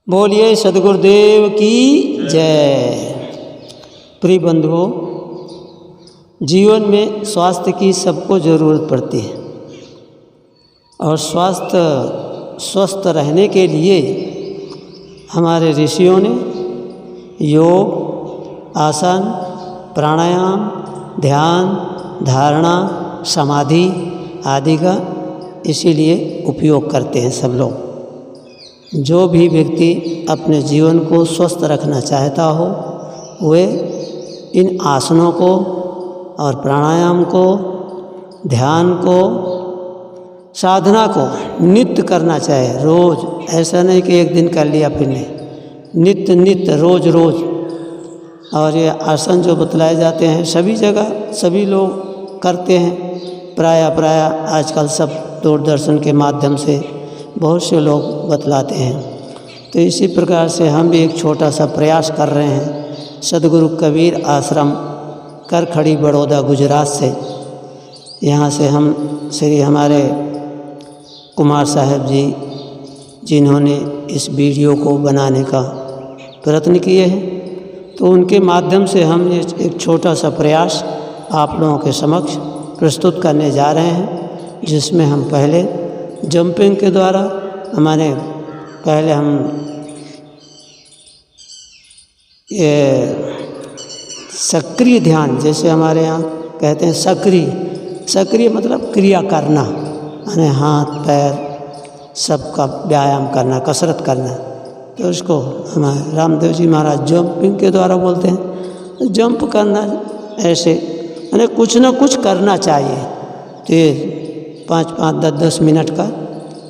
बोलिए सद्गुरुदेव की जय। प्रिय बंधुओं, जीवन में स्वास्थ्य की सबको ज़रूरत पड़ती है और स्वस्थ रहने के लिए हमारे ऋषियों ने योग, आसन, प्राणायाम, ध्यान, धारणा, समाधि आदि का इसीलिए उपयोग करते हैं सब लोग। जो भी व्यक्ति अपने जीवन को स्वस्थ रखना चाहता हो वे इन आसनों को और प्राणायाम को, ध्यान को, साधना को नित्य करना चाहे। रोज़, ऐसा नहीं कि एक दिन कर लिया फिर नहीं, नित्य रोज़ रोज़। और ये आसन जो बतलाए जाते हैं सभी जगह सभी लोग करते हैं। प्राय आजकल सब दूरदर्शन के माध्यम से बहुत से लोग बतलाते हैं। तो इसी प्रकार से हम भी एक छोटा सा प्रयास कर रहे हैं। सद्गुरु कबीर आश्रम करखड़ी बड़ौदा गुजरात से, यहाँ से हम श्री हमारे कुमार साहब जी जिन्होंने इस वीडियो को बनाने का प्रयत्न किए हैं, तो उनके माध्यम से हम ये एक छोटा सा प्रयास आप लोगों के समक्ष प्रस्तुत करने जा रहे हैं, जिसमें हम पहले जंपिंग के द्वारा पहले हम ये सक्रिय ध्यान, जैसे हमारे यहाँ कहते हैं सक्रिय मतलब क्रिया करना, यानी हाथ पैर सबका व्यायाम करना, कसरत करना। तो उसको हमारे रामदेव जी महाराज जंपिंग के द्वारा बोलते हैं। जंप करना ऐसे, यानी कुछ ना कुछ करना चाहिए। तो ये 5-5, 10-10 मिनट का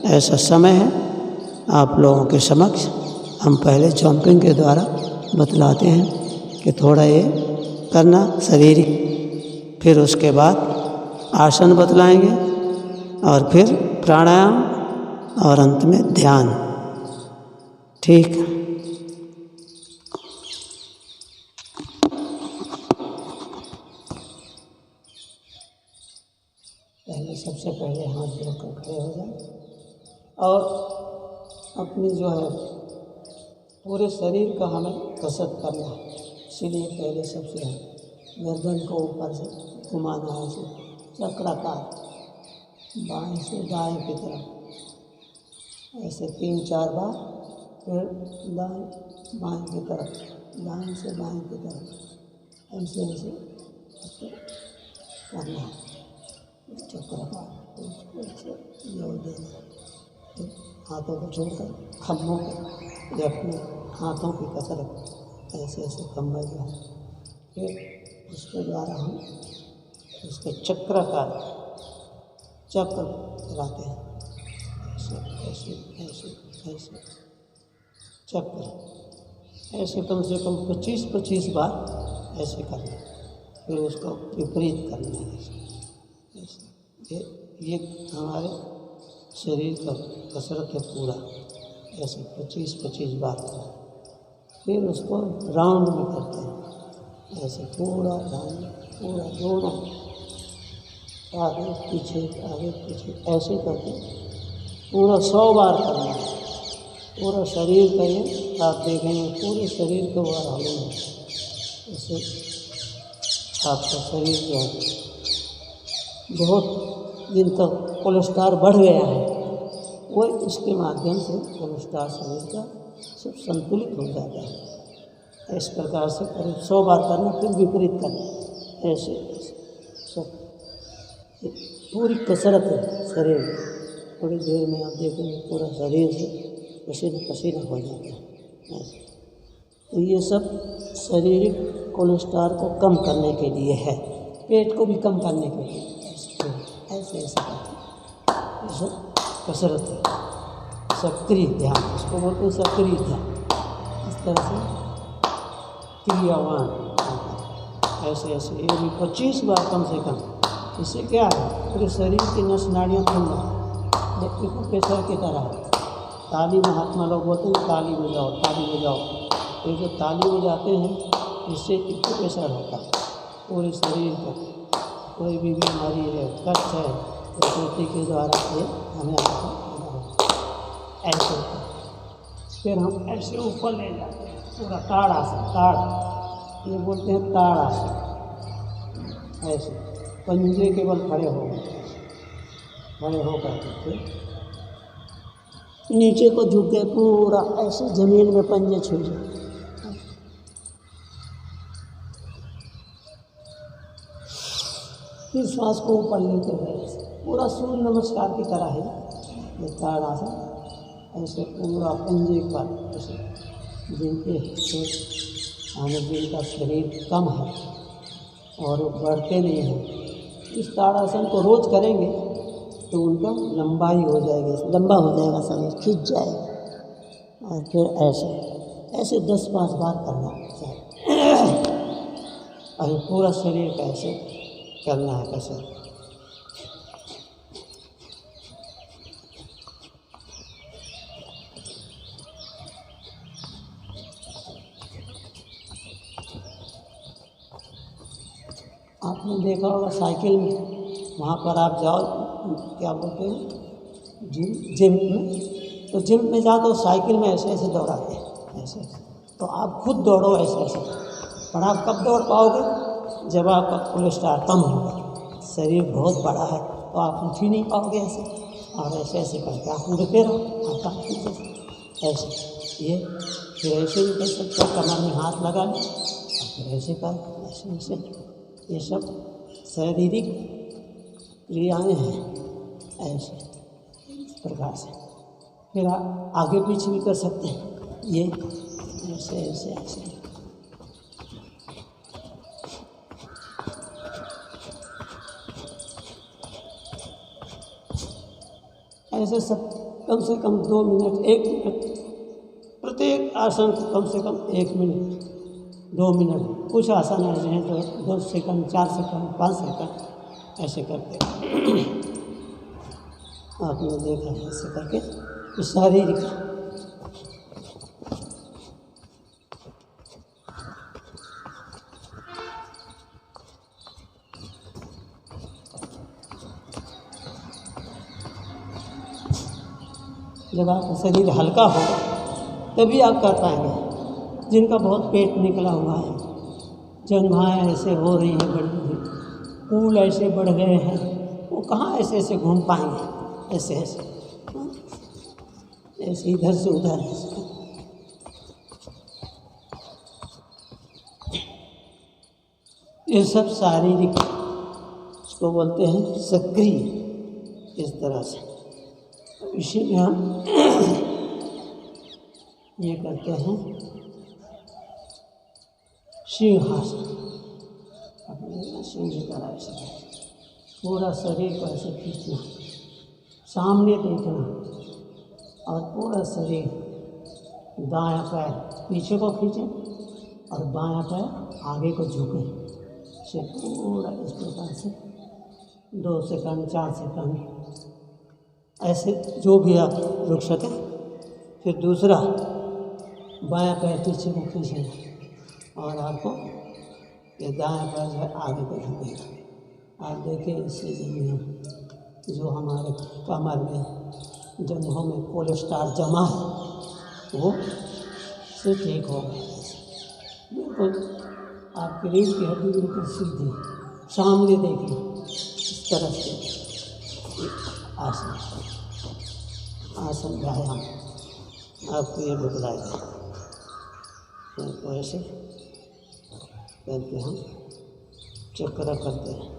ऐसा समय है। आप लोगों के समक्ष हम पहले जंपिंग के द्वारा बतलाते हैं कि थोड़ा ये करना शारीरिक, फिर उसके बाद आसन बतलाएंगे और फिर प्राणायाम और अंत में ध्यान। ठीक। सबसे पहले हाथ जोड़कर खड़े हो जाए और अपनी जो है पूरे शरीर का हमें कसरत करना है। इसीलिए पहले सबसे गर्दन को ऊपर से घुमाना है, ऐसे चक्राकार, बाएं से दाएं की तरफ ऐसे 3-4 बार, फिर दाएं बाएं की तरफ, दाएं से बाएं की तरफ, ऐसे करना है। चक्राकार जोड़ देना, हाथों को छोड़कर खम्भों को या अपने हाथों की कसरत ऐसे खम्भा जो है, फिर उसके द्वारा हम उसके चक्राकार चक्र लगाते हैं। ऐसे चक्र ऐसे कम से कम 25-25 बार ऐसे करना, फिर उसको विपरीत करना है। ये हमारे शरीर का कसरत है पूरा, ऐसे 25-25 बार करना। फिर उसको राउंड में करते हैं, ऐसे पूरा राउंड, पूरा दोनों आगे पीछे ऐसे करके पूरा 100 बार करना है। पूरा शरीर का ये आप देखेंगे, पूरे शरीर को बार हमें इससे आपका शरीर जो है बहुत दिन तक कोलेस्ट्रॉल बढ़ गया है, वो इसके माध्यम से कोलेस्ट्रॉल शरीर का सब संतुलित हो जाता है। इस प्रकार से करीब 100 बार करना, फिर विपरीत करना, ऐसे सब पूरी कसरत है शरीर। थोड़ी देर में आप देखेंगे पूरा शरीर से पसीना हो जाता है ऐसे। तो ये सब शारीरिक कोलेस्ट्रॉल को कम करने के लिए है, पेट को भी कम करने के लिए ऐसे कसरत है। सक्रिय ध्यान इसको बोलते हैं, सक्रिय ध्यान। इस तरह से क्रियावान ऐसे ये भी 25 बार कम से कम। इससे क्या है, पूरे शरीर की नस नाड़ियाँ खुल जाए, प्रेशर की तरह। ताली महात्मा लोग बोलते हैं ताली बजाओ। तो जो ताली बजाते हैं इससे प्रेशर होता है पूरे शरीर का। कोई भी बीमारी है, कष्ट है, प्रकृति के द्वारा ये हमें ऐसे फिर हम ऐसे ऊपर ले जाते हैं, पूरा ताड़ आसन, ताड़ ये बोलते हैं ताड़ आसन। ऐसे पंजे केवल खड़े होकर फिर नीचे को झुक गए, पूरा ऐसे जमीन में पंजे छू जाए। फिर श्वास को ऊपर लेते हुए पूरा सूर्य नमस्कार की तरह है ये ताड़ आसन। ऐसे पूरा पंजे पर ऐसे जिनके जिनका शरीर कम है और वो बढ़ते नहीं हैं, इस ताड़ासन को रोज करेंगे तो उनका लंबाई हो जाएगी, लंबा हो जाएगा, शरीर खिंच जाएगा। और फिर ऐसे 10-5 बार करना चाहिए और पूरा शरीर का ऐसे करना है कसरत। आपने देखा होगा साइकिल में, वहाँ पर आप जाओ, क्या बोलते हैं, जिम में, तो जिम में जाओ तो साइकिल में ऐसे ऐसे दौड़ाते हैं, ऐसे। तो आप खुद दौड़ो ऐसे, पर आप कब दौड़ पाओगे? जब आपका कोलेस्ट्रॉल कम होगा। शरीर बहुत बड़ा है तो आप उठ ही नहीं पाओगे ऐसे, और ऐसे करके आप उड़ते रहो, आपका ऐसे। ये फिर ऐसे भी कर सकते हो, कमर में हाथ लगा लें और फिर ऐसे कर, ऐसे। ये सब शारीरिक क्रियाएँ हैं ऐसे, इस प्रकार से। फिर आप आगे पीछे भी कर सकते हैं, ये ऐसे। ऐसे सब कम से कम 2 मिनट, 1 मिनट, प्रत्येक आसन को कम से कम 1 मिनट, 2 मिनट। कुछ आसन ऐसे हैं तो 2 सेकंड, 4 सेकंड, 5 सेकंड ऐसे करते आपने देखा है, ऐसे करके तो शारीरिक। जब आपका शरीर हल्का होगा तभी आप कर पाएंगे। जिनका बहुत पेट निकला हुआ है, जंघाएँ ऐसे हो रही हैं बड़ी बड़ी, फूल ऐसे बढ़ गए हैं, वो कहाँ ऐसे घूम पाएंगे, ऐसे इधर से उधर ऐसे। ये सब शारीरिक, इसको बोलते हैं सक्रिय, इस तरह से। इसी में हम ये करते हैं सिंहासन। अपने सिंह की तरह ऐसे पूरा शरीर को ऐसे खींचना, सामने देखना, और पूरा शरीर, दायां पैर पीछे को खींचें और बायां पैर आगे को झुकें, से पूरा इस प्रकार से 2 सेकंड, 4 सेकंड ऐसे, जो भी आप रुक सकें। फिर दूसरा, बायां पैर पीछे को खींचें और आपको ये दायां पैर जो है आगे को झुकेगा। आप देखिए इससे जो हमारे कमर में, जंघों में कोलेस्ट्रॉल जमा है वो से ठीक होगा। बिल्कुल आपकी रीढ़ की हड्डी बिल्कुल सीधी, सामने देखिए, इस तरह से आसन व्यायाम आपको ये बतलाएगा। तो ऐसे करके हम चक्र करते हैं।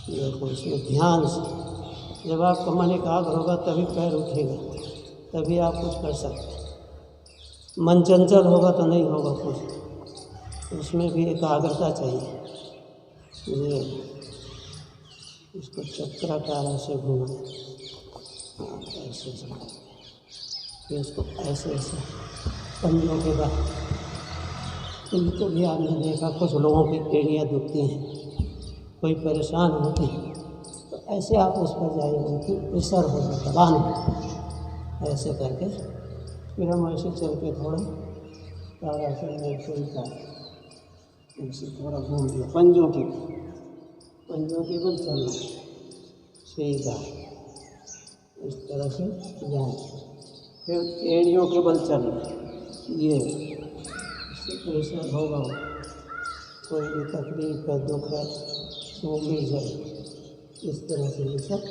देखो इसमें ध्यान से, जब आपका मन एकाग्र होगा तभी पैर उठेगा, तभी आप कुछ कर सकते हैं। मन चंचल होगा तो नहीं होगा कुछ, उसमें भी एकाग्रता चाहिए। ये इसको चक्राकार से घुमाएं, ऐसे फिर इसको ऐसे पंजों के बाद। इनको भी आपने देखा, कुछ लोगों की एड़ियाँ दुखती हैं, कोई परेशान होते हैं, तो ऐसे आप उस पर जाइए, उनकी प्रेशर हो जाए, दबान, ऐसे करके फिर हम ऐसे चल के थोड़ा तारा से ऐसे थोड़ा घूम लिया, पंजों के बल चलना सीधा, इस तरह से जाए। फिर एड़ियों के बल चलना, ये इससे प्रेशर होगा, कोई भी तकलीफ है, दुख है, वो मिल जाए। इस तरह से ये सब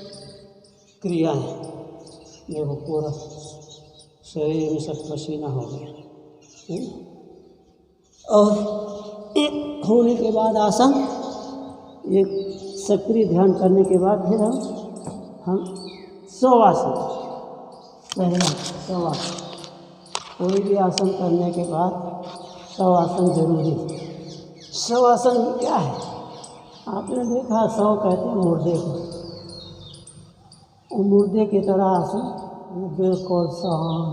क्रियाएँ, ये वो पूरा शरीर में सब पसीना हो गया। और एक होने के बाद आसन, एक सक्रिय ध्यान करने के बाद फिर हम शवासन, पहला शवासन, कोई भी आसन करने के बाद शवासन जरूरी है। शवासन क्या है? आपने देखा, शव कहते हैं मुर्दे को, मुर्दे की तरह आसन, बिल्कुल शांत,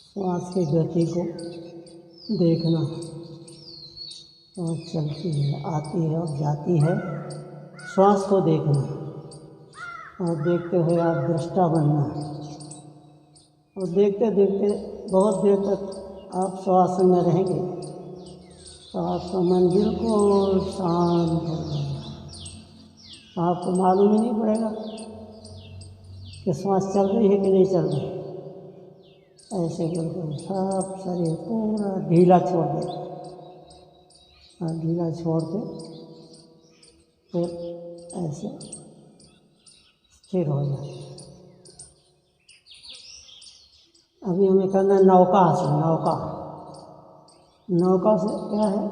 श्वास की गति को देखना, और चलती है, आती है और जाती है, श्वास को देखना, और देखते हुए आप दृष्टा बनना, और देखते देखते बहुत देर तक आप श्वासन में रहेंगे तो आपका मन बिल्कुल शांत हो जाएगा। आपको मालूम ही नहीं पड़ेगा कि श्वास चल रही है कि नहीं चल रही। ऐसे बिल्कुल सब शरीर पूरा ढीला छोड़ दे, और ढीला छोड़ के फिर ऐसे स्थिर हो जाए। अभी हमें करना है नौका आसन। नौका से क्या है,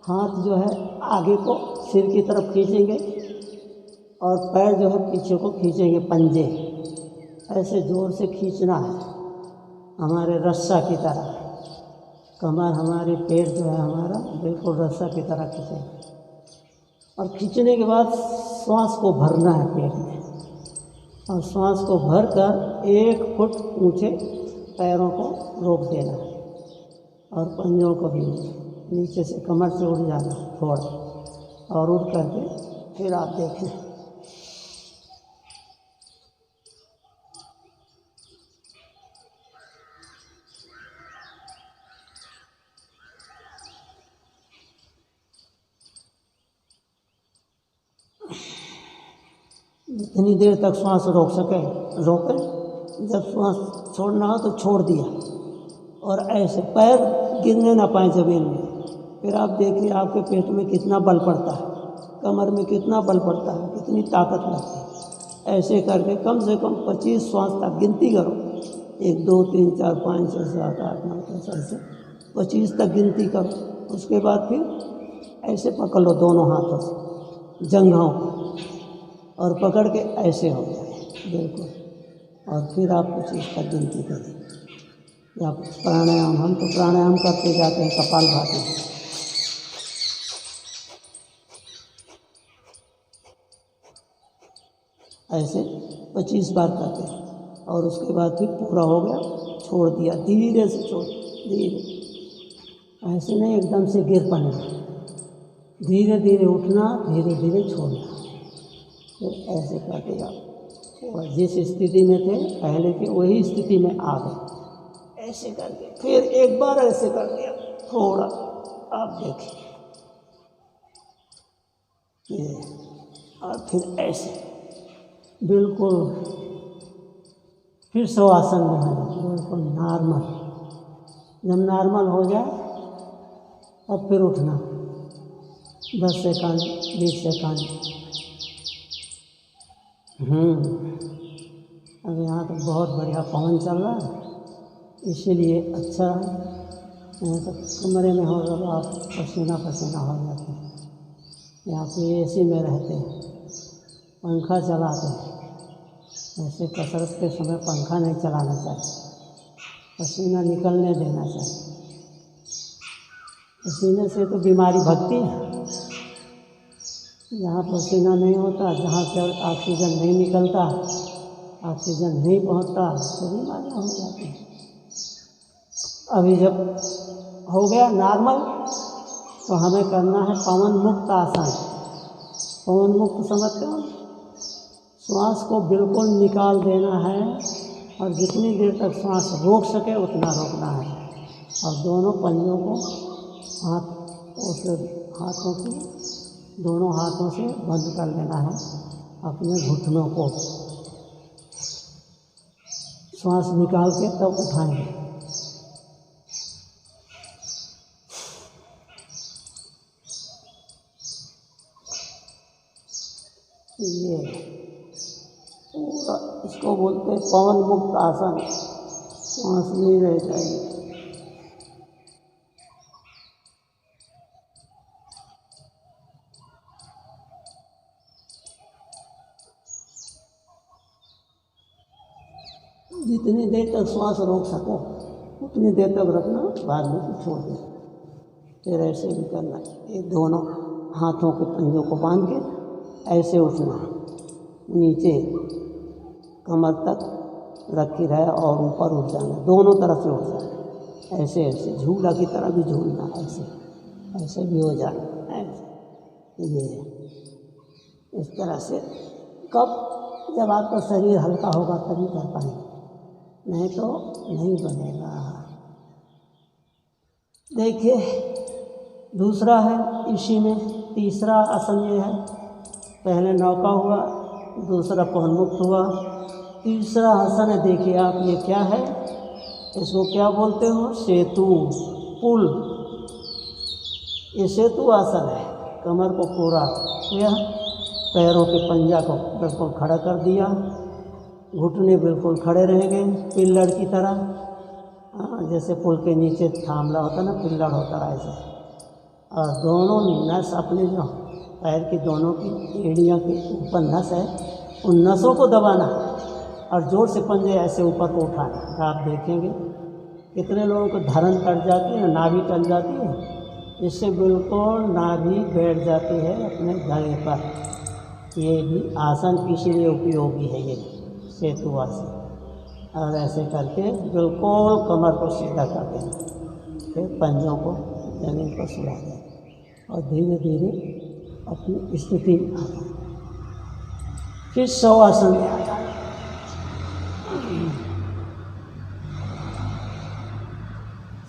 हाथ जो है आगे को सिर की तरफ खींचेंगे और पैर जो है पीछे को खींचेंगे, पंजे ऐसे जोर से खींचना है, हमारे रस्सा की तरह। कमर, हमारे पेट जो है हमारा बिल्कुल रस्सा की तरह खींचेंगे, और खींचने के बाद श्वास को भरना है पेट में, और श्वास को भरकर 1 फुट ऊंचे पैरों को रोक देना है, और पंजों को भी नीचे से कमर से उठ जाना थोड़ा, और उठ करके फिर आप देखें। जितनी देर तक श्वास रोक सके रोकें, जब श्वास छोड़ना हो तो छोड़ दिया, और ऐसे पैर गिरने ना पाए ज़मीन में। फिर आप देखिए आपके पेट में कितना बल पड़ता है, कमर में कितना बल पड़ता है, कितनी ताकत लगती है। ऐसे करके कम से कम 25 श्वास तक गिनती करो, 1 2 3 4 5 6 7 8 9 10 ऐसे 25 तक गिनती करो। उसके बाद फिर ऐसे पकड़ लो दोनों हाथों से जंघों को, और पकड़ के ऐसे हो जाए बिल्कुल, और फिर आप 25 तक गिनती करें। या प्राणायाम, हम तो प्राणायाम करते जाते हैं कपालभाति, ऐसे 25 बार करते हैं, और उसके बाद फिर पूरा हो गया, छोड़ दिया, धीरे से छोड़, धीरे, ऐसे नहीं एकदम से गिर पड़ना, धीरे धीरे उठना, धीरे धीरे छोड़ना। तो ऐसे करके आप और जिस स्थिति में थे पहले के वही स्थिति में आ गए। ऐसे करके फिर एक बार ऐसे कर दिया थोड़ा, आप देखिए ये, और फिर ऐसे बिल्कुल फिर शवासन में है, बिल्कुल नॉर्मल। जब नॉर्मल हो जाए अब फिर उठना 10 सेकंड 20 सेकंड। अब यहाँ तो बहुत बढ़िया पवन चल रहा है, इसीलिए अच्छा है। यहाँ तो कमरे में हो जब आप पसीना पसीना हो जाते हैं। यहाँ पे एसी में रहते हैं, पंखा चलाते हैं, ऐसे कसरत के समय पंखा नहीं चलाना चाहिए, पसीना निकलने देना चाहिए। पसीने से तो बीमारी भगती है। जहाँ पसीना नहीं होता, जहाँ से ऑक्सीजन नहीं निकलता, ऑक्सीजन नहीं पहुँचता, तो बीमारियाँ हो जाती हैं। अभी जब हो गया नॉर्मल तो हमें करना है पवन मुक्त आसन। पवन मुक्त समझते हो? श्वास को बिल्कुल निकाल देना है, और जितनी देर तक श्वास रोक सके उतना रोकना है, और दोनों पंजों को हाथों की दोनों हाथों से बंद कर लेना है अपने घुटनों को। श्वास निकाल के तब उठाएंगे। ये पूरा इसको बोलते हैं पवन मुक्त आसन। श्वास नहीं रह जाएगी। जितनी देर तक श्वास रोक सको उतनी देर तक रखना, बाद में छोड़ दें। फिर ऐसे भी करना, ये दोनों हाथों के पंजों को बांध के ऐसे उठना, नीचे कमर तक रखी रहे और ऊपर उठ जाना, दोनों तरफ से उठ जाना, ऐसे ऐसे झूला की तरह भी झूलना, ऐसे ऐसे भी हो जाना, ऐसे ये इस तरह से। कब? जब आपका शरीर हल्का होगा तभी कर पाएंगे, नहीं तो नहीं बनेगा। देखिए दूसरा है इसी में, तीसरा आसन ये है। पहले नौका हुआ, दूसरा पवनमुक्त हुआ, तीसरा आसन है। देखिए आप, ये क्या है, इसको क्या बोलते हो? सेतु, पुल। ये सेतु आसन है। कमर को पूरा किया, पैरों के पंजा को बिल्कुल खड़ा कर दिया, घुटने बिल्कुल खड़े रहेंगे पिल्लर की तरह, जैसे पुल के नीचे थामला होता ना, पिल्लर होता है ऐसे। और दोनों नस अपने जो पैर की दोनों की एड़ियों के ऊपर नस है, उन नसों को दबाना और जोर से पंजे ऐसे ऊपर को उठाना। आप देखेंगे कितने लोगों को धरन कट जाती है, नाभि टल जाती है, इससे बिल्कुल नाभि बैठ जाती है अपने गले पर। ये भी आसन इसीलिए उपयोगी है, ये सेतु आसन। और ऐसे करके बिल्कुल कमर को सीधा कर देना, फिर पंजों को जमीन पर सुला देना और धीरे धीरे अपनी स्थिति में आ जाए। फिर शवासन में आ जाए।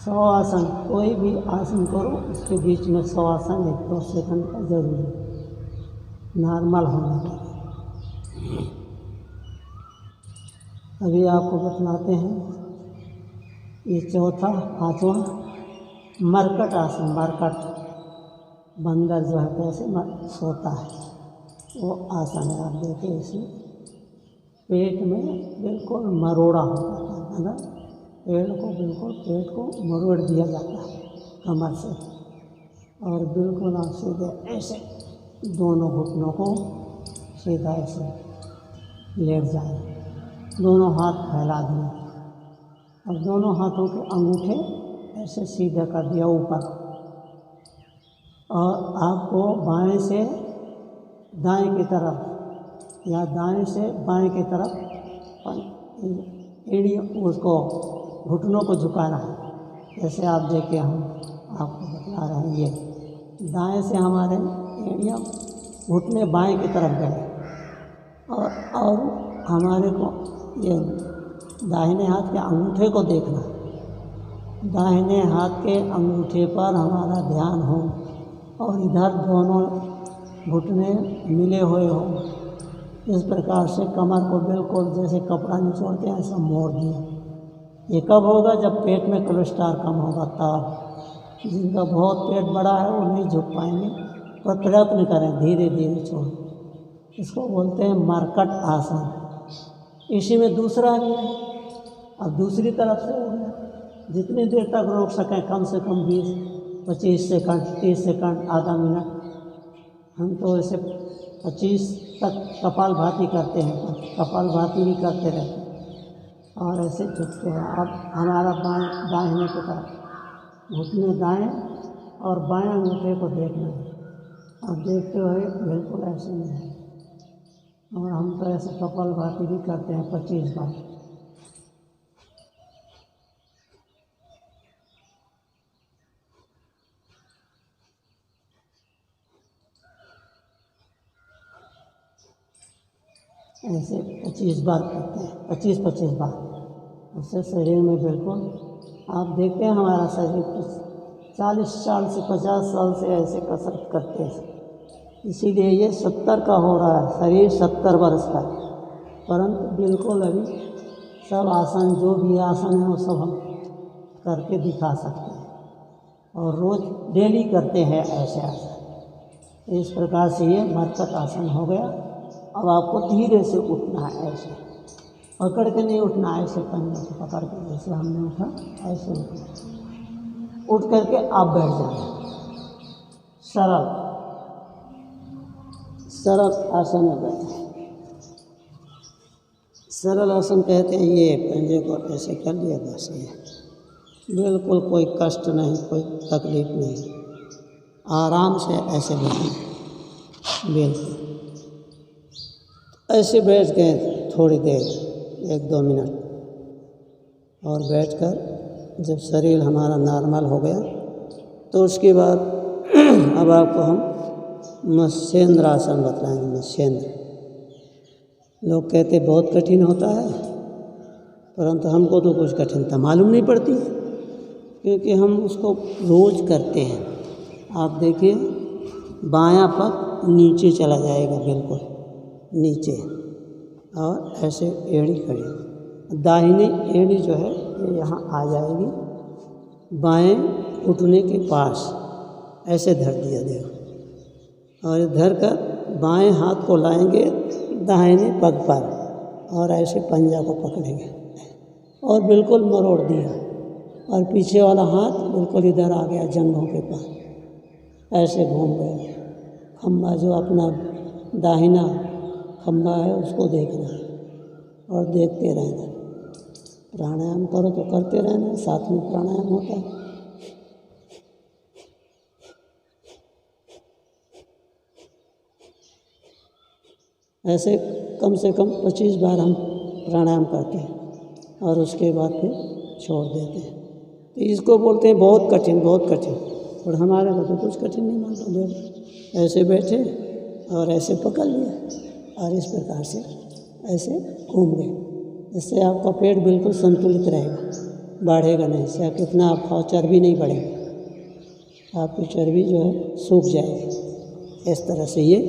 शवासन, कोई भी आसन करो उसके बीच में शवासन 1-2 सेकंड का जरूरी है, नॉर्मल होना चाहिए। अभी आपको बतलाते हैं ये चौथा, पांचवा मरकट आसन। मरकट, बंदर जो है कैसे सोता है, वो आसन है। आप देखिए इसमें पेट में बिल्कुल मरोड़ा होता है, मतलब पेड़ को बिल्कुल पेट को मरोड़ दिया जाता है कमर से, और बिल्कुल आप सीधे ऐसे दोनों घुटनों को सीधा ऐसे लेट जाए, दोनों हाथ फैला दिए और दोनों हाथों के अंगूठे ऐसे सीधा कर दिया ऊपर, और आपको बाएं से दाएं की तरफ या दाएं से बाएं की तरफ एड़ी उसको घुटनों को झुकाना है। जैसे आप देखिए, हम आपको बता रहे हैं, ये दाएं से हमारे एड़ियाँ घुटने बाएं की तरफ गए, और हमारे को ये दाहिने हाथ के अंगूठे को देखना, दाहिने हाथ के अंगूठे पर हमारा ध्यान हो और इधर दोनों घुटने मिले हुए हो। इस प्रकार से कमर को बिल्कुल जैसे कपड़ा निचोड़ते हैं ऐसा मोड़ दिया। ये कब होगा? जब पेट में कोलेस्ट्रॉल कम होगा तब। जिनका बहुत पेट बड़ा है वो नहीं झुक पाएंगे, पर प्रयत्न करें, धीरे धीरे छोड़ें। इसको बोलते हैं मरकट आसन। इसी में दूसरा भी है। अब दूसरी तरफ से हो गया, जितनी देर तक रोक सकें, कम से कम 20-25 सेकंड, 30 सेकंड, आधा मिनट। हम तो ऐसे 25 तक कपालभाति करते हैं, कपालभाति भी करते रहते हैं और ऐसे झुकते हैं। अब हमारा दाहिने की तरफ घुटने दाएं और बाएं अंगूठे को देखना है, और देखते हुए बिल्कुल ऐसे नहीं है। और हम तो ऐसे कपालभाति भी करते हैं 25 बार। ऐसे 25 बार करते हैं, 25-25 बार। उससे शरीर में बिल्कुल, आप देखते हैं हमारा शरीर 40 साल से 50 साल से ऐसे कसरत करते हैं, इसीलिए ये 70 का हो रहा है, शरीर 70 वर्ष का, परंतु बिल्कुल अभी सब आसन, जो भी आसन है वो सब हम करके दिखा सकते हैं और रोज़ डेली करते हैं ऐसे आसन। इस प्रकार से ये मरकट आसन हो गया। अब आपको धीरे से उठना है, ऐसे पकड़ के नहीं उठना है, ऐसे पंजे को पकड़ के जैसे हमने उठा ऐसे उठना। उठ करके आप बैठ जाना, सरल आसन में बैठे। सरल आसन कहते हैं ये पंजे को ऐसे कर लिया, बस ये बिल्कुल कोई कष्ट नहीं, कोई तकलीफ नहीं, आराम से ऐसे बैठे बिल्कुल। ऐसे बैठ गए थोड़ी देर, 1-2 मिनट, और बैठकर जब शरीर हमारा नॉर्मल हो गया तो उसके बाद अब आपको हम मत्स्येंद्र आसन बताएंगे। मत्स्येंद्र, लोग कहते बहुत कठिन होता है, परंतु हमको तो कुछ कठिनता मालूम नहीं पड़ती क्योंकि हम उसको रोज़ करते हैं। आप देखिए, बायां पग नीचे चला जाएगा, बिल्कुल नीचे, और ऐसे एड़ी खड़ी, दाहिनी एड़ी जो है ये यहाँ आ जाएगी, बाएं घुटने के पास ऐसे धर दिया देखो, और धर कर बाएं हाथ को लाएंगे दाहिने पग पर और ऐसे पंजा को पकड़ेंगे और बिल्कुल मरोड़ दिया, और पीछे वाला हाथ बिल्कुल इधर आ गया जंघों के पास, ऐसे घूम गए। खम्बा जो अपना दाहिना खम्बा है उसको देखना और देखते रहना। प्राणायाम करो तो करते रहना, साथ में प्राणायाम होता है। ऐसे कम से कम 25 बार हम प्राणायाम करते हैं और उसके बाद फिर छोड़ देते हैं। तो इसको बोलते हैं बहुत कठिन, बहुत कठिन, और हमारे को तो कुछ कठिन नहीं मानता। देखो ऐसे बैठे और ऐसे पकड़ लिया और इस प्रकार से ऐसे घूम गए, इससे आपका पेट बिल्कुल संतुलित रहेगा, बढ़ेगा नहीं। इससे कितना आपका चर्बी नहीं बढ़ेगा, आपकी चर्बी जो है सूख जाएगी। इस तरह से ये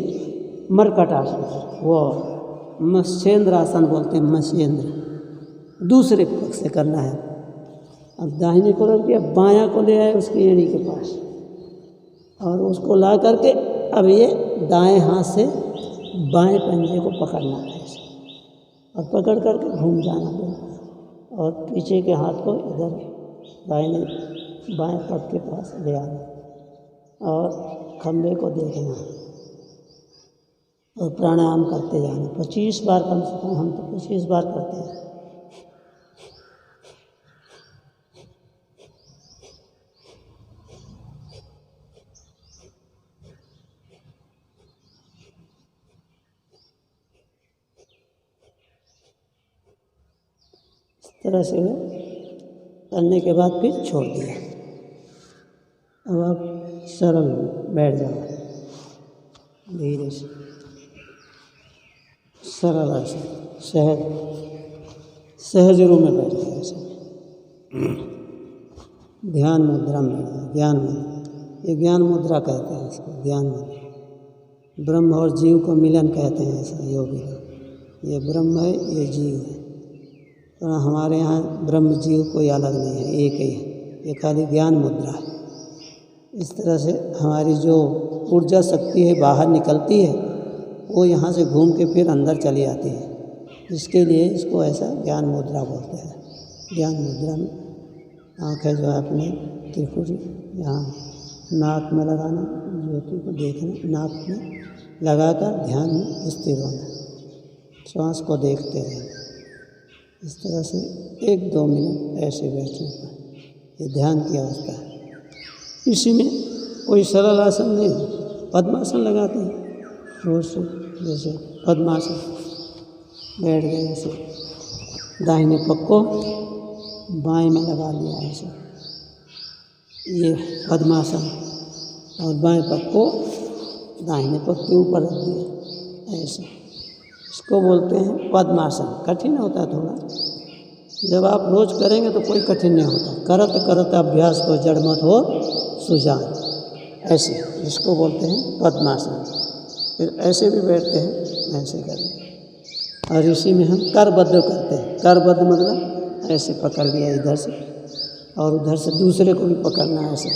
मरकट आसन, वो मत्स्येंद्र आसन बोलते हैं। मत्स्येंद्र दूसरे पग से करना है। अब दाहिने को रख दिया, बायां को ले आए उसकी एड़ी के पास और उसको ला करके अब ये दाएं हाथ से बाएं पंजे को पकड़ना है ऐसे, और पकड़ करके घूम जाना बिल्कुल, और पीछे के हाथ को इधर दाहिने बाएं पग के पास ले आना और खंभे को देखना और प्राणायाम करते जाना। 25 बार कम से कम, हम तो 25 बार करते हैं। इस तरह से करने के बाद फिर छोड़ दिया। अब आप सरल बैठ जाओ धीरे से, सरल आसन, सहज रूप में बैठ गया ऐसे। ध्यान मुद्रा में बैठ गया, ज्ञान मुद्रा, ये ज्ञान मुद्रा कहते हैं इसको, ज्ञान मुद्रा। ब्रह्म और जीव को मिलन कहते हैं ऐसा योगी लोग। ये ब्रह्म है, ये जीव है, तो हमारे यहाँ ब्रह्म जीव कोई अलग नहीं है, एक ही है, ये खाली ज्ञान मुद्रा है। इस तरह से हमारी जो ऊर्जा शक्ति है बाहर निकलती है, वो यहाँ से घूम के फिर अंदर चली आती है, इसके लिए इसको ऐसा ज्ञान मुद्रा बोलते हैं। ज्ञान मुद्रा में आँखें जो है अपने त्रिपुरी यहाँ नाक में लगाना, ज्योति को देखना, नाक में लगाकर ध्यान में स्थिर होना, श्वास को देखते रहना। इस तरह से 1-2 मिनट ऐसे बैठने पर ये ध्यान की अवस्था है। इसी में कोई सरल आसन नहीं, पद्मासन लगाते हैं रोज से, जैसे पद्मासन बैठ गए ऐसे, दाहिने पग को बाएं में लगा लिया ऐसे, ये पद्मासन, और बाएं पग को दाहिने पग के ऊपर रख दिया ऐसे, इसको बोलते हैं पद्मासन। कठिन होता है थोड़ा, जब आप रोज करेंगे तो कोई कठिन नहीं होता। करत करत अभ्यास को जड़ मत हो सुजान, ऐसे इसको बोलते हैं पद्मासन। फिर ऐसे भी बैठते हैं, ऐसे करें। और इसी में हम करबद्ध करते हैं। करबद्ध मतलब ऐसे पकड़ लिया इधर से और उधर से दूसरे को भी पकड़ना है ऐसे,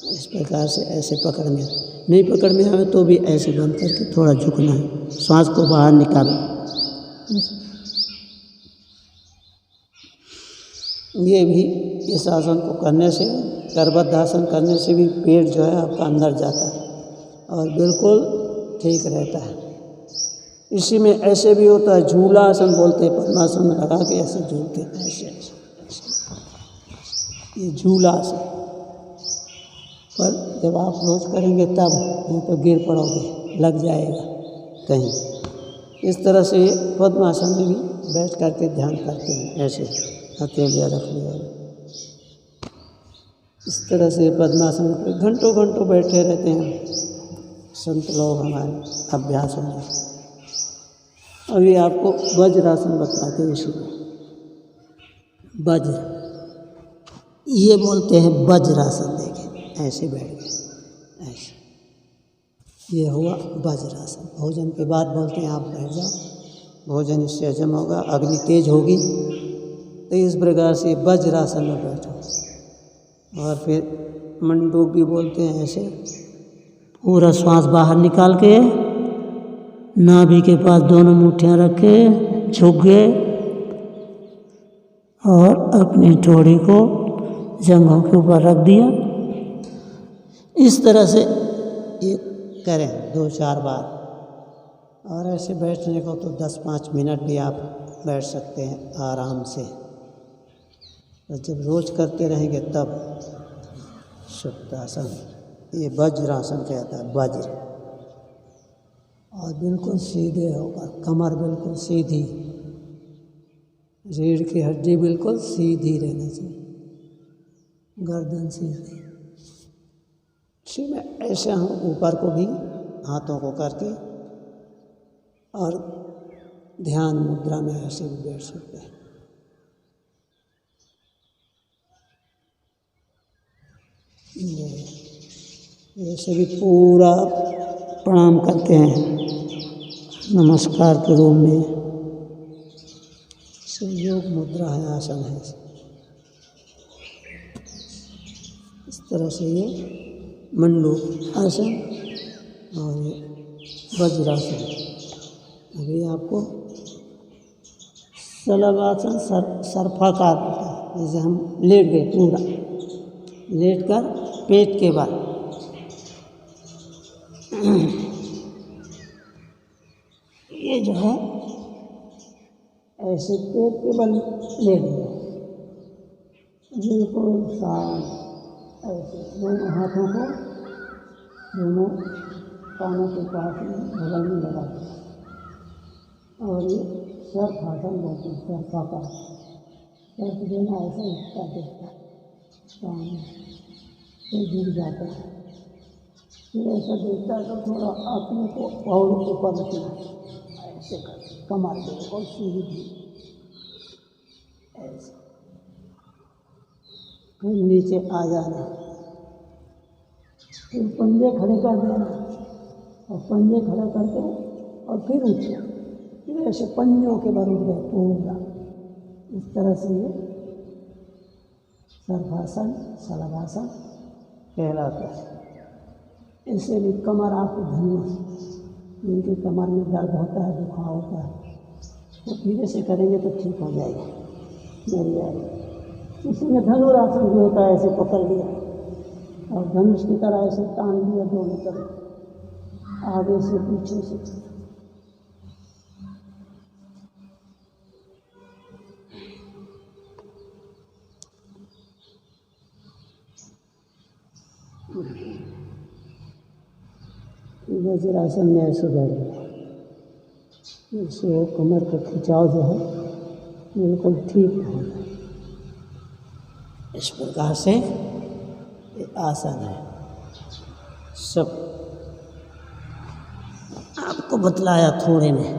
इस प्रकार से ऐसे पकड़ में, नहीं पकड़ में आवे तो भी ऐसे बंद करके थोड़ा झुकना है, सांस को बाहर निकालना। ये भी इस आसन को करने से, करबद्ध आसन करने से भी पेट जो है आपका अंदर जाता है और बिल्कुल ठीक रहता है। इसी में ऐसे भी होता है, झूला आसन बोलते हैं, पद्मासन में लगा के ऐसे झूलते हैं, ऐसे ऐसे, ये झूला आसन। पर जब आप रोज करेंगे तब, नहीं तो गिर पड़ोगे, लग जाएगा कहीं। इस तरह से पद्मासन में भी बैठ करके ध्यान करते हैं, ऐसे हथेलियाँ रख लिया। इस तरह से पद्मासन पे घंटों घंटों बैठे रहते हैं संत लोग हमारे अभ्यास में। अभी आपको वज्रासन बतलाते हैं। इसी वज्र, ये बोलते हैं वज्रासन। देखें ऐसे बैठ गए, ऐसे, ये हुआ वज्रासन। भोजन के बाद बोलते हैं आप बैठ जाओ, भोजन इससे हजम होगा, अग्नि तेज होगी। तो इस प्रकार से वज्रासन में बैठो। और फिर मंडूक भी बोलते हैं ऐसे, पूरा श्वास बाहर निकाल के नाभि के पास दोनों मुट्ठियाँ रखे, झुक गए और अपनी ठोड़ी को जंघों के ऊपर रख दिया। इस तरह से ये करें 2-4 बार। और ऐसे बैठने को तो 10-5 मिनट भी आप बैठ सकते हैं आराम से। तो जब रोज करते रहेंगे तब सुप्तासन, ये वज्रासन कहता है, वज्र। और बिल्कुल सीधे होगा, कमर बिल्कुल सीधी, रीढ़ की हड्डी बिल्कुल सीधी रहना चाहिए, गर्दन सीधी। इसी में ऐसे हम ऊपर को भी हाथों को करके और ध्यान मुद्रा में ऐसे भी बैठ सकते हैं। ऐसे भी पूरा प्रणाम करते हैं नमस्कार के रूप में। योग मुद्रा है, आसन है। इस तरह से ये मंडूक आसन और वज्रासन। अभी आपको शलभासन, सर्पाकार, जैसे हम लेट गए, पूरा लेट कर पेट के बाद ये जो है ऐसे पेट के बल लेट गए, बिल्कुल शांत, ऐसे दोनों हाथों को दोनों कानों के पास में बगल में लगा दिया। और ये सर्पासन बोलते हैं, सर्पाकार। सर्प देना ऐसे उठता देखता है, फिर गिर जाता है, फिर ऐसा देखता है तो थोड़ा अपने को और ऊपर रखना है, ऐसे कर कमर बिल्कुल सीधी, ऐसे। फिर नीचे आ जाना, फिर पंजे खड़े कर देना और पंजे खड़े करके और फिर उठना, फिर ऐसे पंजों के बल उठ गए पूरा। इस तरह से ये सर्पासन, शलभासन कहलाता है। इससे भी कमर आपको धनुष, जिनकी कमर में दर्द होता है, दुखाव होता है, तो धीरे से करेंगे तो ठीक हो जाएगा, मिल जाएगा। इसी में धनुरासन भी होता है, ऐसे पकड़ लिया और धनुष की तरह ऐसे तान लिया दोनों तरफ, आगे से पीछे से। वज्रासन में ऐसे बैठ गया, इससे कमर का खिंचाव जो है बिल्कुल ठीक होगा। इस प्रकार से ये आसन है। सब आपको बतलाया थोड़े में,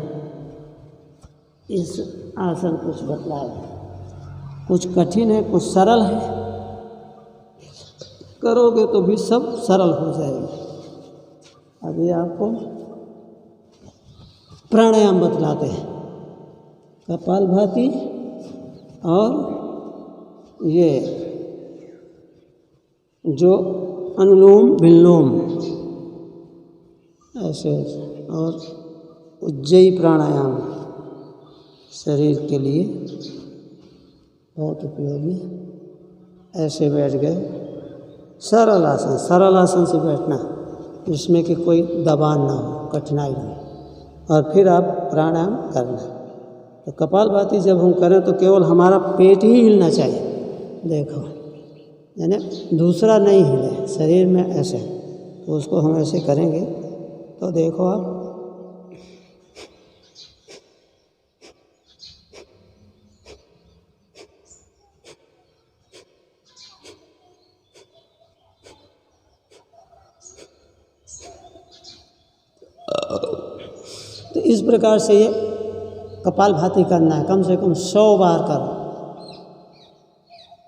इस आसन कुछ बतलाया, कुछ कठिन है, कुछ सरल है। करोगे तो भी सब सरल हो जाएगा। अभी आपको प्राणायाम बतलाते हैं। कपालभाति और ये जो अनुलोम विलोम ऐसे, और उज्जयी प्राणायाम शरीर के लिए बहुत उपयोगी। ऐसे बैठ गए, सरल आसन, सरल आसन से बैठना, जिसमें कि कोई दबाव ना हो, कठिनाई नहीं, और फिर आप प्राणायाम करना। तो कपालभाति जब हम करें तो केवल हमारा पेट ही हिलना चाहिए, देखो, यानी दूसरा नहीं हिले शरीर में ऐसे। तो उसको हम ऐसे करेंगे तो देखो आप, तो इस प्रकार से ये कपालभाति करना है, कम से कम 100 बार करो।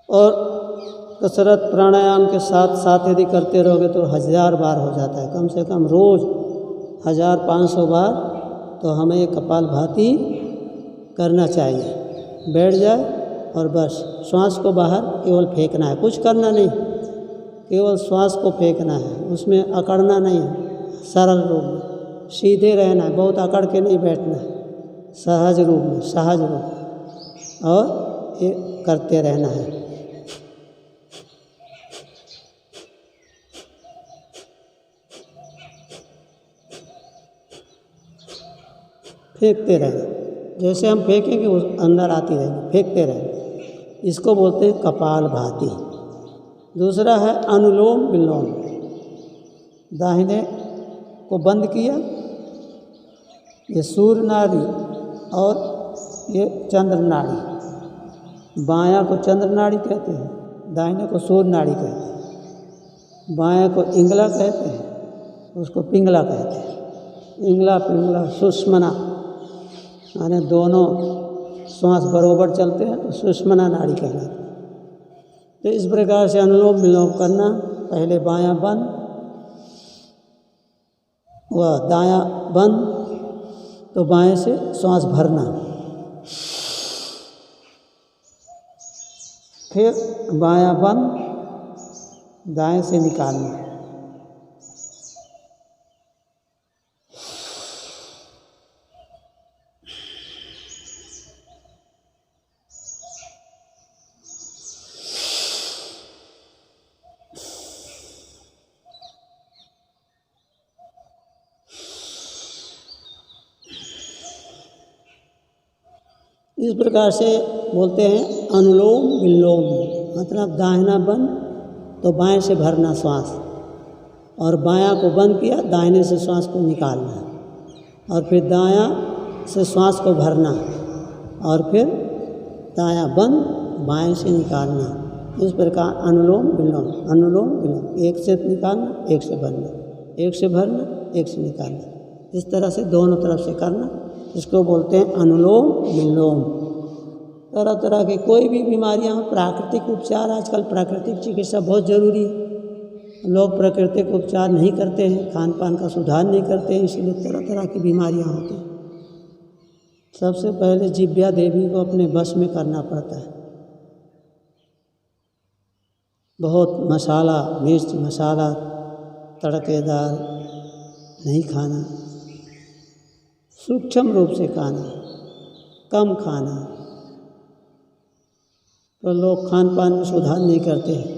और कसरत प्राणायाम के साथ साथ यदि करते रहोगे तो 1000 बार हो जाता है, कम से कम रोज़ 1500 बार तो हमें ये कपालभाति करना चाहिए। बैठ जाए और बस श्वास को बाहर केवल फेंकना है, कुछ करना नहीं, केवल श्वास को फेंकना है, उसमें अकड़ना नहीं है, सरल रूप में सीधे रहना है, बहुत अकड़ के नहीं बैठना है, सहज रूप में, सहज रूप, और ये करते रहना है। फेंकते रहना, जैसे हम फेंकेंगे वो अंदर आती रहेगी, फेंकते रहना, इसको बोलते हैं कपालभाति। दूसरा है अनुलोम विलोम, दाहिने को बंद किया, ये सूर्य नाड़ी और ये चंद्र नाड़ी, बायां को चंद्र नाड़ी कहते हैं, दाहिने को सूर्य नाड़ी कहते हैं, बायां को इंगला कहते हैं, उसको पिंगला कहते हैं। इंगला पिंगला सुषुम्ना, यानी दोनों श्वास बरोबर चलते हैं तो सुषुम्ना नाड़ी कहलाती है। तो इस प्रकार से अनुलोम विलोम करना, पहले बायां बंद व दायां बंद, तो बाएं से श्वास भरना, फिर बायां बंद, दाएं से निकालना। इस प्रकार से बोलते हैं अनुलोम विलोम, मतलब दाहिना बंद तो बाएं से भरना श्वास, और बायां को बंद किया, दाहिने से श्वास को निकालना, और फिर दायां से श्वास को भरना, और फिर दायां बंद, बाएं से निकालना। इस प्रकार अनुलोम विलोम, अनुलोम विलोम, एक से निकालना, एक से भरना, एक से भरना, एक से निकालना, इस तरह से दोनों तरफ से करना, इसको बोलते हैं अनुलोम विलोम। तरह तरह की कोई भी बीमारियां हो, प्राकृतिक उपचार, आजकल प्राकृतिक चिकित्सा बहुत ज़रूरी है। लोग प्राकृतिक उपचार नहीं करते हैं, खान पान का सुधार नहीं करते हैं, इसीलिए तरह तरह की बीमारियां होती हैं। सबसे पहले जिह्वा देवी को अपने बस में करना पड़ता है। बहुत मसाला, मिर्च मसाला तड़केदार नहीं खाना, सूक्ष्म रूप से खाना, कम खाना। तो लोग खान पान में सुधार नहीं करते हैं।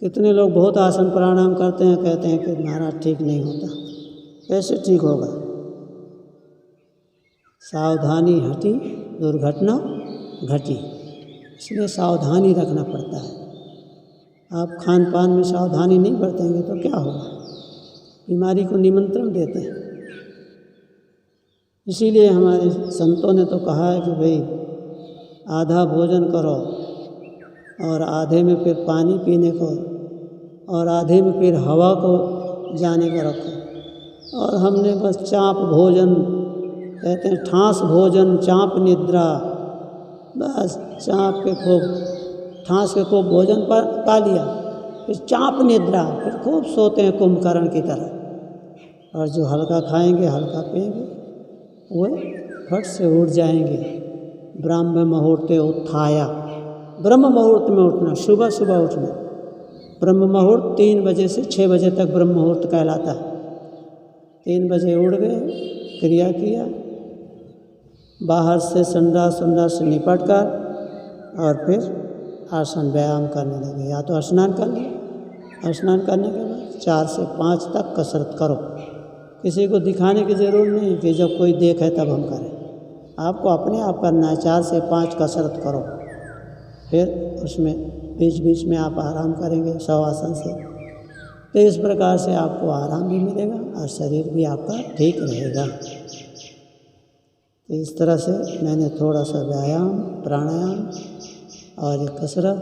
कितने लोग बहुत आसन प्राणायाम करते हैं, कहते हैं कि महाराज ठीक नहीं होता। कैसे ठीक होगा? सावधानी हटी दुर्घटना घटी, इसलिए सावधानी रखना पड़ता है। आप खान पान में सावधानी नहीं बरतेंगे तो क्या होगा? बीमारी को निमंत्रण देते हैं। इसीलिए हमारे संतों ने तो कहा है कि भाई आधा भोजन करो और आधे में फिर पानी पीने को और आधे में फिर हवा को जाने को रखो। और हमने बस चाँप भोजन कहते हैं, ठास भोजन चाँप निद्रा, बस चाँप के खूब ठास के खूब भोजन पर पा लिया, फिर चाँप निद्रा, फिर खूब सोते हैं कुंभकर्ण की तरह। और जो हल्का खाएंगे हल्का पिएंगे वो फट से उठ जाएंगे। ब्रह्म मुहूर्ते उत्थाय, ब्रह्म मुहूर्त में उठना, सुबह सुबह उठना। ब्रह्म मुहूर्त 3 बजे से 6 बजे तक ब्रह्म मुहूर्त कहलाता है। 3 बजे उठ गए, क्रिया किया, बाहर से संडास से निपट कर और फिर आसन व्यायाम करने लगे। या तो स्नान कर लिया, स्नान करने के बाद 4 से 5 तक कसरत करो। किसी को दिखाने की ज़रूरत नहीं कि जब कोई देखे तब हम करें, आपको अपने आप करना है। 4 से 5 कसरत करो, फिर उसमें बीच बीच में आप आराम करेंगे शवासन से। तो इस प्रकार से आपको आराम भी मिलेगा और शरीर भी आपका ठीक रहेगा। तो इस तरह से मैंने थोड़ा सा व्यायाम, प्राणायाम और एक कसरत,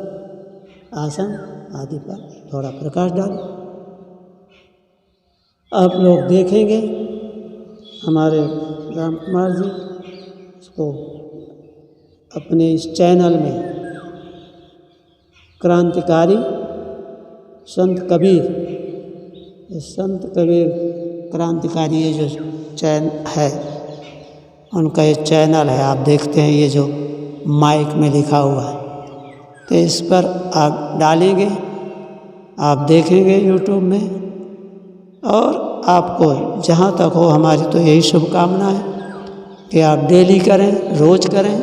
आसन आदि पर थोड़ा प्रकाश डाला। आप लोग देखेंगे हमारे राम कुमार जी इसको अपने इस चैनल में क्रांतिकारी संत कबीर, संत कबीर क्रांतिकारी ये जो चैनल है, उनका ये चैनल है, आप देखते हैं ये जो माइक में लिखा हुआ है। तो इस पर आप डालेंगे, आप देखेंगे यूट्यूब में, और आपको जहाँ तक हो हमारी तो यही शुभकामना है कि आप डेली करें, रोज़ करें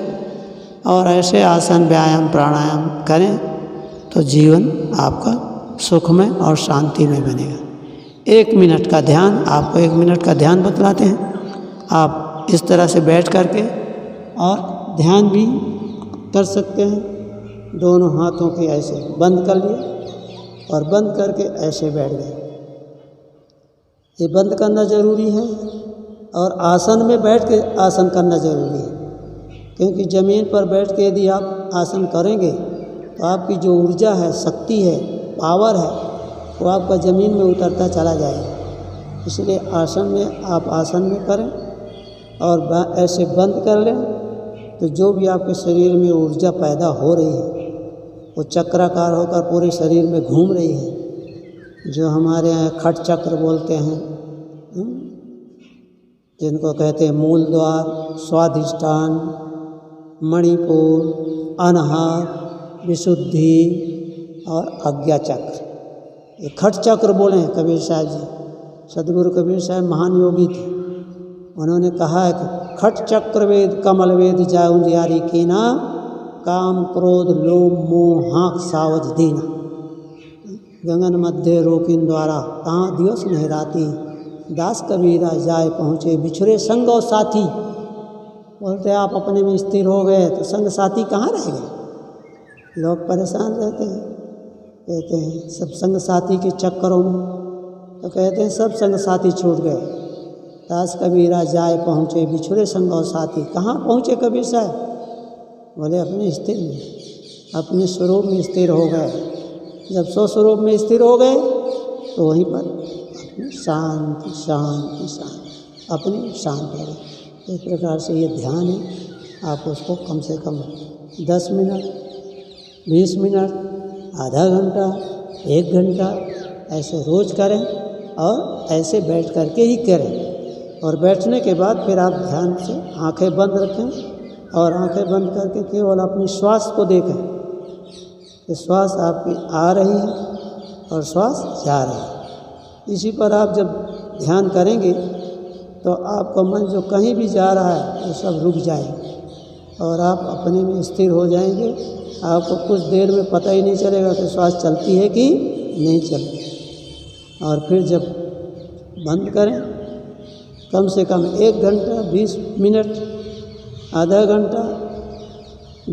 और ऐसे आसन, व्यायाम, प्राणायाम करें तो जीवन आपका सुखमय और शांति में बनेगा। 1 मिनट का ध्यान, आपको 1 मिनट का ध्यान बतलाते हैं। आप इस तरह से बैठ करके और ध्यान भी कर सकते हैं। दोनों हाथों के ऐसे बंद कर लिए और बंद करके ऐसे बैठ गए। ये बंद करना ज़रूरी है और आसन में बैठ के आसन करना ज़रूरी है, क्योंकि ज़मीन पर बैठ के यदि आप आसन करेंगे तो आपकी जो ऊर्जा है, शक्ति है, पावर है, वो आपका ज़मीन में उतरता चला जाएगा। इसलिए आसन में आप आसन में करें और ऐसे बंद कर लें तो जो भी आपके शरीर में ऊर्जा पैदा हो रही है वो चक्राकार होकर पूरे शरीर में घूम रही है, जो हमारे यहाँ खट चक्र बोलते हैं, जिनको कहते हैं मूल द्वार, स्वाधिष्ठान, मणिपुर, अनाहत, विशुद्धि और आज्ञा चक्र। ये खट चक्र बोले हैं कबीर साहब जी। सदगुरु कबीर साहब महान योगी थे, उन्होंने कहा है कि खट चक्र वेद कमल वेद जाऊं जियारी कीना, काम क्रोध लोभ मोह हाँक सावज दीना, गगन मध्य रोकिन द्वारा कहाँ दिवस नहराती, दास कबीरा जाए पहुँचे बिछुरे संग और साथी। बोलते आप अपने में स्थिर हो गए तो संग साथी कहाँ रह गए। लोग परेशान रहते हैं, कहते हैं सब संग साथी के चक्करों में, तो कहते हैं सब संग साथी छूट गए। दास कबीरा जाए पहुँचे बिछुरे संग और साथी, कहाँ पहुँचे कबीर साहब। बोले अपने स्थिर में, अपने स्वरूप में स्थिर हो गए। जब स्वस्वरूप में स्थिर हो गए तो वहीं पर अपनी शांति शांति शांति अपनी शांत हो गए। इस प्रकार से ये ध्यान है, आप उसको कम से कम 10 मिनट, 20 मिनट, आधा घंटा, 1 घंटा ऐसे रोज़ करें और ऐसे बैठ करके ही करें। और बैठने के बाद फिर आप ध्यान से आंखें बंद रखें और आंखें बंद करके केवल अपनी श्वास को देखें कि श्वास आपकी आ रही है और श्वास जा रही है। इसी पर आप जब ध्यान करेंगे तो आपका मन जो कहीं भी जा रहा है वो सब रुक जाएगा और आप अपने में स्थिर हो जाएंगे। आपको कुछ देर में पता ही नहीं चलेगा कि श्वास चलती है कि नहीं चलती। और फिर जब बंद करें, कम से कम 1 घंटा, 20 मिनट, आधा घंटा,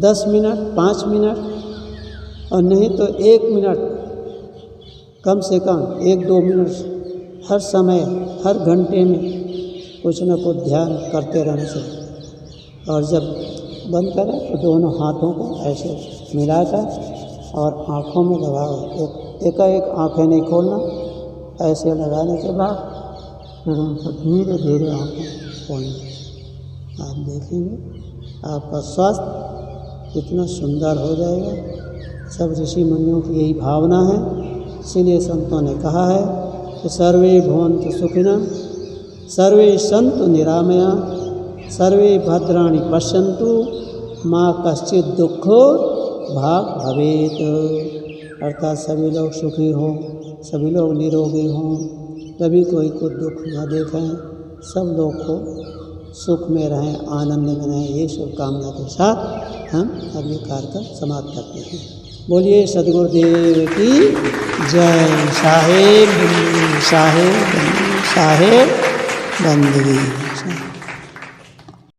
10 मिनट, 5 मिनट और नहीं तो 1 मिनट, कम से कम 1-2 मिनट हर समय, हर घंटे में कुछ न कुछ ध्यान करते रहना चाहिए। और जब बंद करें तो दोनों हाथों को ऐसे मिलाकर और आँखों में लगाओ। एक आँखें नहीं खोलना, ऐसे लगाने के बाद फिर उनको धीरे धीरे आँखें खोलना। आप देखेंगे आपका स्वास्थ्य कितना सुंदर हो जाएगा। सब ऋषि मुनियों की यही भावना है, इसीलिए संतों ने कहा है कि सर्वे भवन्तु सुखिनः, सर्वे सन्तु निरामया, सर्वे भद्राणि पश्यन्तु माँ कश्चित दुखो भाग भवेत। अर्थात सभी लोग सुखी हों, सभी लोग निरोगी हों, कभी कोई को दुख न देखें, सब लोग को सुख में रहें, आनंद में रहें, ये शुभकामना के साथ हम अगले कार्य का समाप्त करते हैं। बोलिए सद्गुरुदेव की जय। साहेब साहेब साहेब बंदगी।